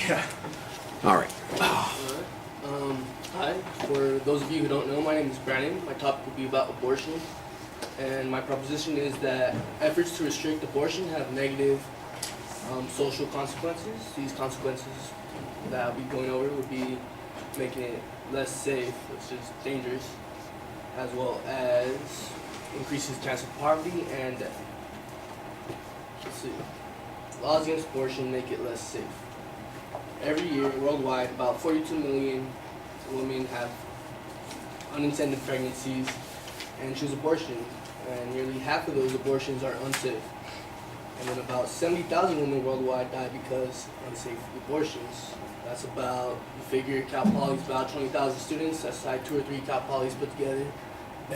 Yeah. All right. Hi, for those of you who don't know, my name is Brandon. My topic will be about abortion. And my proposition is that efforts to restrict abortion have negative social consequences. These consequences that I'll be going over would be making it less safe, which is dangerous, as well as increases chance of poverty and death. Let's see. Laws against abortion make it less safe. Every year, worldwide, about 42 million women have unintended pregnancies and choose abortion, and nearly half of those abortions are unsafe. And then about 70,000 women worldwide die because of unsafe abortions. That's about, you figure Cal Poly's about 20,000 students, that's like 2 or 3 Cal Polys put together,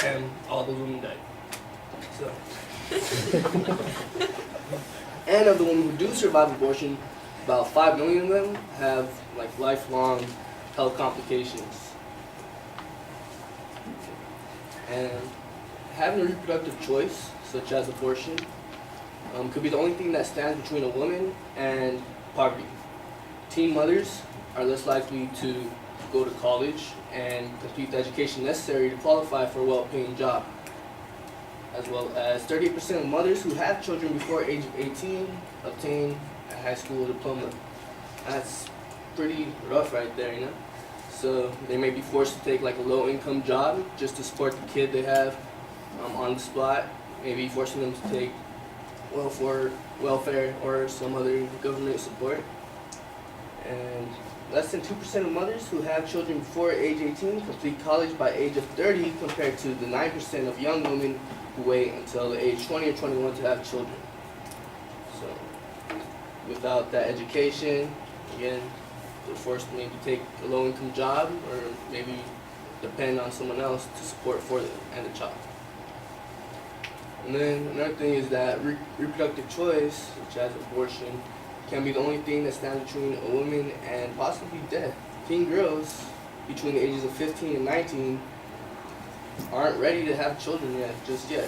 and all those women died. So. And of the women who do survive abortion, about 5 million of them have like lifelong health complications. And having a reproductive choice, such as abortion, could be the only thing that stands between a woman and poverty. Teen mothers are less likely to go to college and complete the education necessary to qualify for a well-paying job, as well as 38% of mothers who have children before age of 18 obtain a high school diploma. That's pretty rough right there, you know? So they may be forced to take like a low-income job just to support the kid they have on the spot, maybe forcing them to take welfare or some other government support. And less than 2% of mothers who have children before age 18 complete college by age of 30, compared to the 9% of young women who wait until the age 20 or 21 to have children. So without that education, again, they're forced to maybe take a low-income job or maybe depend on someone else to support for them and the child. And then another thing is that reproductive choice, such as abortion, can be the only thing that stands between a woman and possibly death. Teen girls between the ages of 15 and 19 aren't ready to have children just yet.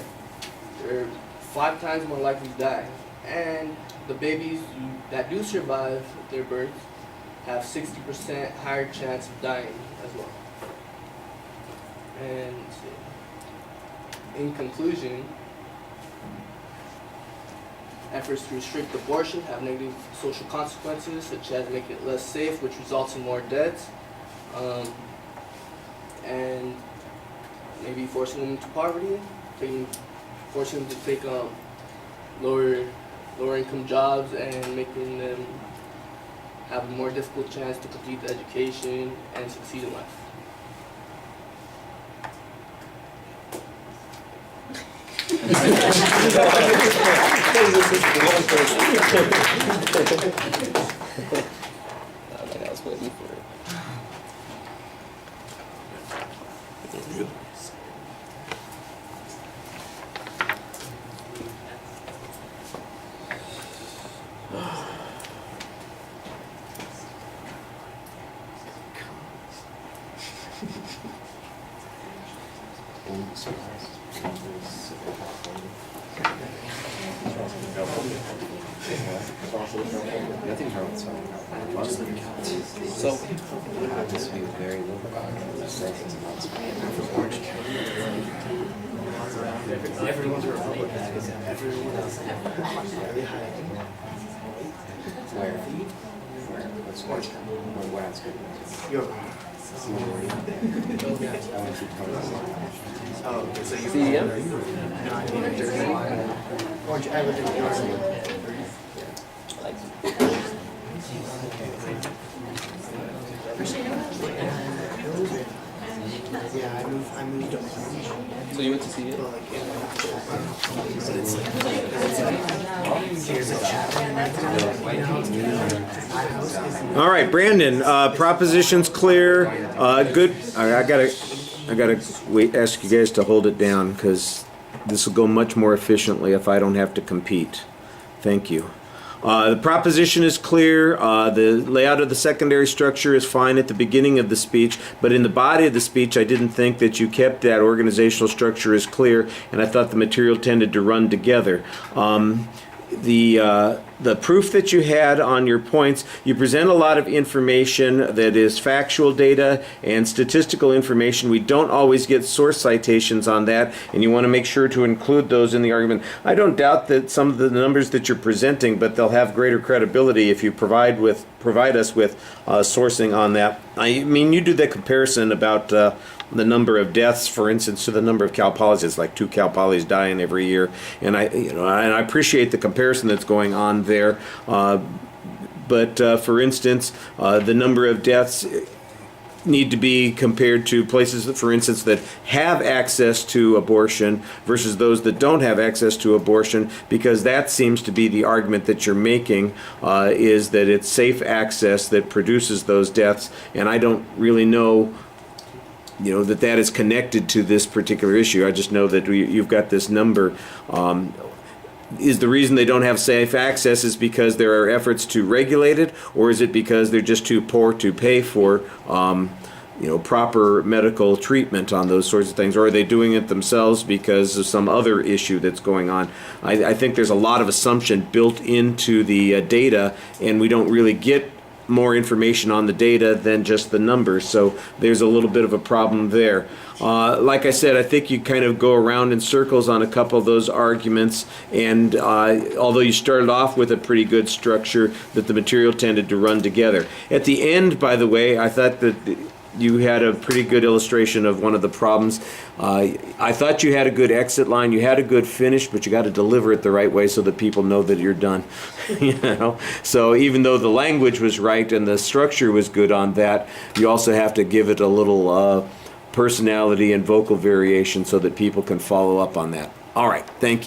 They're 5 times more likely to die. And the babies that do survive their birth have 60% higher chance of dying as well. And in conclusion, efforts to restrict abortion have negative social consequences, such as making it less safe, which results in more deaths, and maybe forcing women to poverty, forcing them to take lower income jobs, and making them have a more difficult chance to complete the education and succeed in life. I was waiting for it. So, this view is very liberal. Everyone's a Republican. Everyone else. Where? What's what? What else? Oh, so you CDM? No, I mean, Jersey. Orange, I lived in Jersey. Yeah, I moved up. So you went to see it? But it's like, here's a chat. My house is. All right, Brandon. Proposition's clear. Good. All right, I gotta wait. Ask you guys to hold it down because this will go much more efficiently if I don't have to compete. Thank you. The proposition is clear. The layout of the secondary structure is fine at the beginning of the speech, but in the body of the speech, I didn't think that you kept that organizational structure as clear, and I thought the material tended to run together. The the proof that you had on your points. You present a lot of information that is factual data and statistical information. We don't always get source citations on that, and you want to make sure to include those in the argument. I don't doubt that some of the numbers that you're presenting, but they'll have greater credibility if you provide us with sourcing on that. I mean, you do the comparison about the number of deaths, for instance, to the number of Cal Polys. It's like 2 Cal Polys dying every year, and I appreciate the comparison that's going on there. But for instance, the number of deaths need to be compared to places, for instance, that have access to abortion versus those that don't have access to abortion, because that seems to be the argument that you're making, is that it's safe access that produces those deaths, and I don't really know that is connected to this particular issue. I just know that you've got this number. Is the reason they don't have safe access is because there are efforts to regulate it, or is it because they're just too poor to pay for proper medical treatment on those sorts of things, or are they doing it themselves because of some other issue that's going on? I think there's a lot of assumption built into the data, and we don't really get more information on the data than just the numbers, so there's a little bit of a problem there. Like I said, I think you kind of go around in circles on a couple of those arguments, and although you started off with a pretty good structure, that the material tended to run together. At the end, by the way, I thought that you had a pretty good illustration of one of the problems. I thought you had a good exit line, you had a good finish, but you got to deliver it the right way so that people know that you're done. So even though the language was right and the structure was good on that, you also have to give it a little personality and vocal variation so that people can follow up on that. All right, thank you.